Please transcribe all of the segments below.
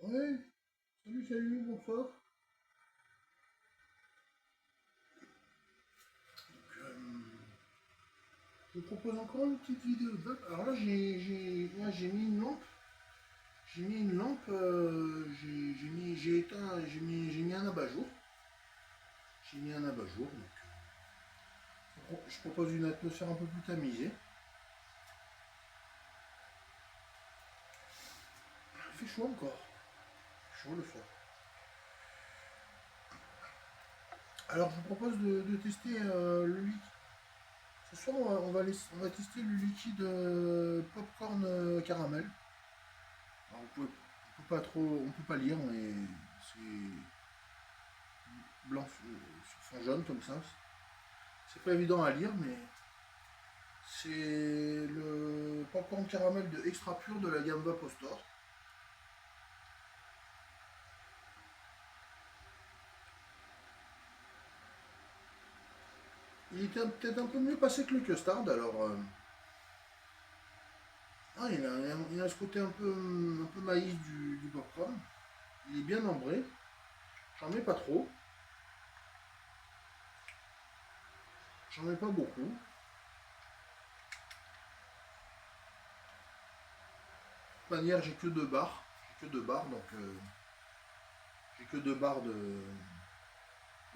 Ouais, salut, salut, bonsoir. Je vous propose encore une petite vidéo de vape. Alors là, j'ai mis une lampe. J'ai mis une lampe. J'ai éteint. J'ai mis un abat-jour. J'ai mis un abat-jour. Je propose une atmosphère un peu plus tamisée. Il fait chaud encore. Chaud le soir. Alors, je vous propose de tester le liquide. Ce soir, on va tester le liquide popcorn caramel. Alors, on peut pas trop, on peut pas lire, mais c'est blanc sur fond jaune comme ça. C'est pas évident à lire, mais c'est le popcorn caramel de extra pur de la gamme Vapostor. Il était peut-être un peu mieux passé que le custard, alors. Ah, il a ce côté un peu maïs du popcorn. Il est bien ambré. J'en mets pas trop. J'en mets pas beaucoup. De manière, j'ai que deux barres. J'ai que deux barres, donc j'ai que deux barres de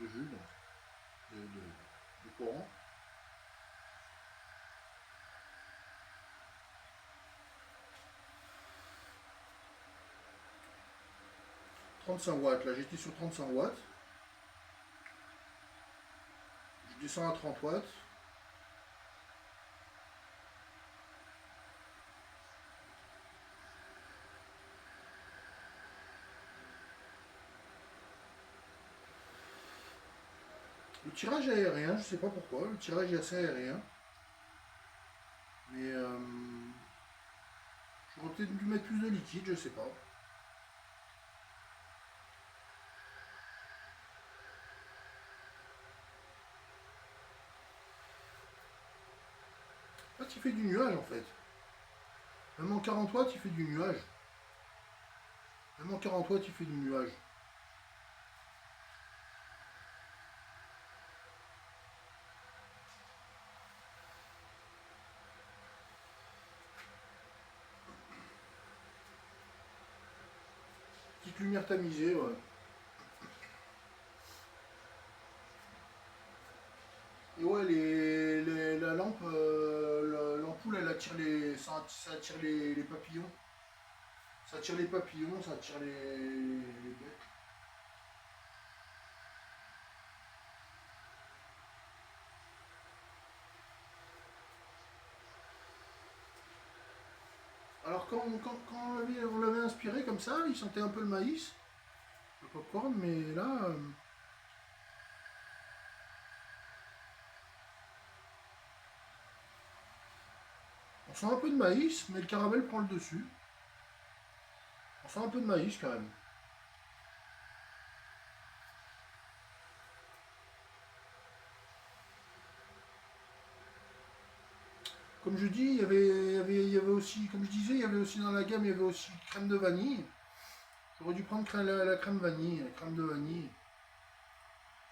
jus, donc, de courant. 35 watts, là j'étais sur 35 watts. Je descends à 30 watts. Le tirage est aérien, je sais pas pourquoi, le tirage est assez aérien. Mais j'aurais peut-être dû mettre plus de liquide, je sais pas. En fait, il fait du nuage en fait. Même en 40 watts, il fait du nuage. Même en 40 watts, il fait du nuage. Petite lumière tamisée, ouais. Et ouais, la lampe, l'ampoule, elle attire ça attire les papillons. Ça attire les papillons, ça attire les bêtes. Alors quand on l'avait inspiré comme ça, il sentait un peu le maïs, le popcorn, mais là, on sent un peu de maïs, mais le caramel prend le dessus. On sent un peu de maïs quand même. Comme je dis, il y avait aussi, comme je disais, il y avait aussi dans la gamme, il y avait aussi crème de vanille. J'aurais dû prendre la crème vanille, la crème de vanille.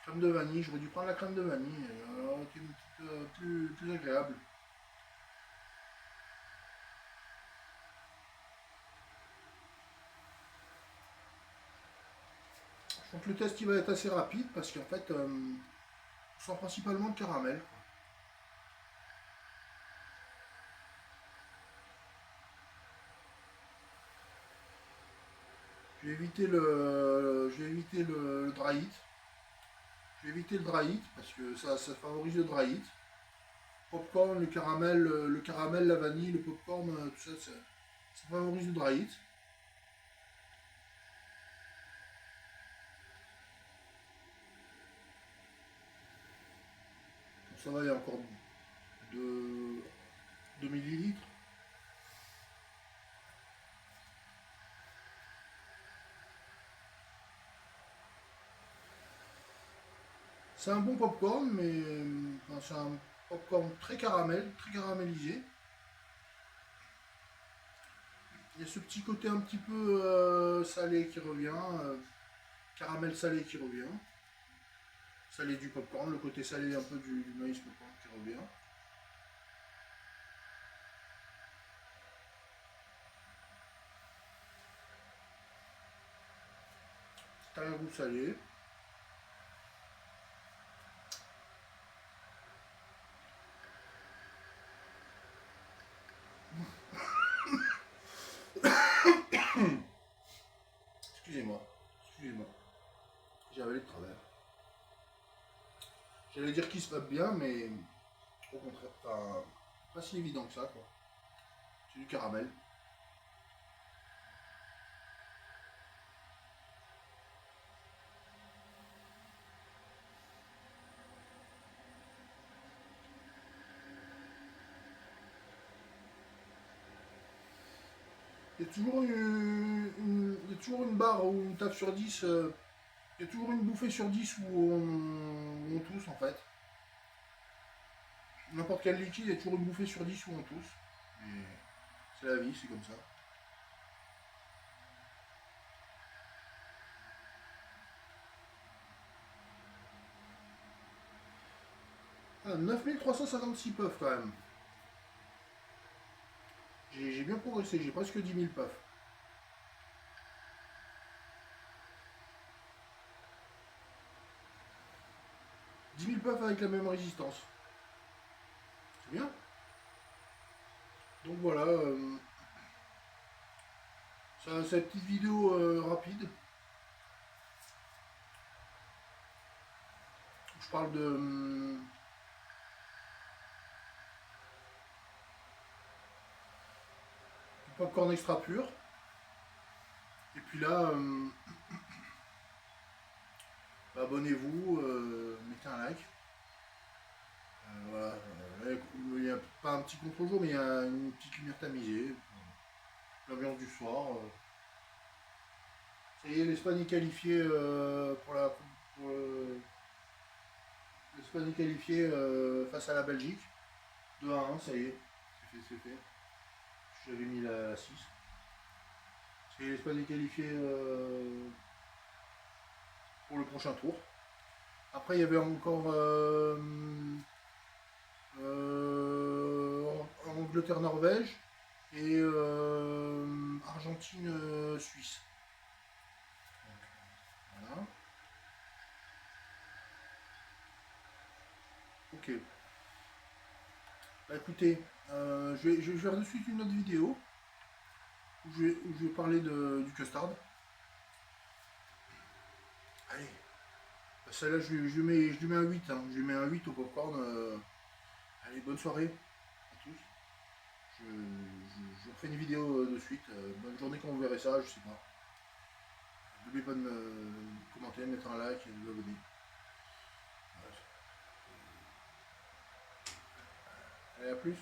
Crème de vanille, j'aurais dû prendre la crème de vanille. Elle aurait été un petit peu plus agréable. Je pense que le test il va être assez rapide parce qu'en fait, on sent principalement le caramel. Je vais éviter le dry heat. Je vais éviter le dry heat parce que ça favorise le dry heat. Popcorn, le caramel, la vanille, le popcorn, tout ça, ça favorise le dry heat. Donc ça va, il y a encore 2, 2 millilitres. C'est un bon popcorn, mais enfin, c'est un popcorn très caramel, très caramélisé. Il y a ce petit côté un petit peu salé qui revient, caramel salé qui revient, salé du popcorn, le côté salé un peu du maïs popcorn qui revient. C'est un goût salé. Excusez-moi, excusez-moi. J'ai avalé de travers. J'allais dire qu'il se passe bien, mais au contraire, pas si évident que ça, quoi. C'est du caramel. Il y a toujours il y a toujours une barre où on tape sur 10. Il y a toujours une bouffée sur 10 où on tousse, en fait. N'importe quel liquide, il y a toujours une bouffée sur 10 où on tousse. Et c'est la vie, c'est comme ça. Ah, 9356 puffs quand même. J'ai bien progressé, j'ai presque 10 000 puffs. 10 000 puffs avec la même résistance. C'est bien. Donc voilà, cette petite vidéo rapide. Je parle du popcorn extra pur. Et puis là, abonnez-vous, mettez un like. Voilà, il n'y a pas un petit contre-jour, mais il y a une petite lumière tamisée. L'ambiance du soir. Ça y est, l'Espagne est qualifiée pour la pour, l'Espagne est qualifiée face à la Belgique. 2-1, ça y est, c'est fait. J'avais mis la 6. Ça y est, l'Espagne est qualifiée pour le prochain tour. Après, il y avait encore Angleterre-Norvège et Argentine-Suisse. Voilà. Ok. Bah écoutez, je vais faire de suite une autre vidéo où je vais parler du custard. Allez, bah, celle-là je lui mets un 8. Hein. Je lui mets un 8 au popcorn. Allez, bonne soirée à tous. Je refais une vidéo de suite. Bonne journée quand vous verrez ça, je sais pas. N'oubliez pas de me commenter, mettre un like et de vous abonner. Allez, à plus.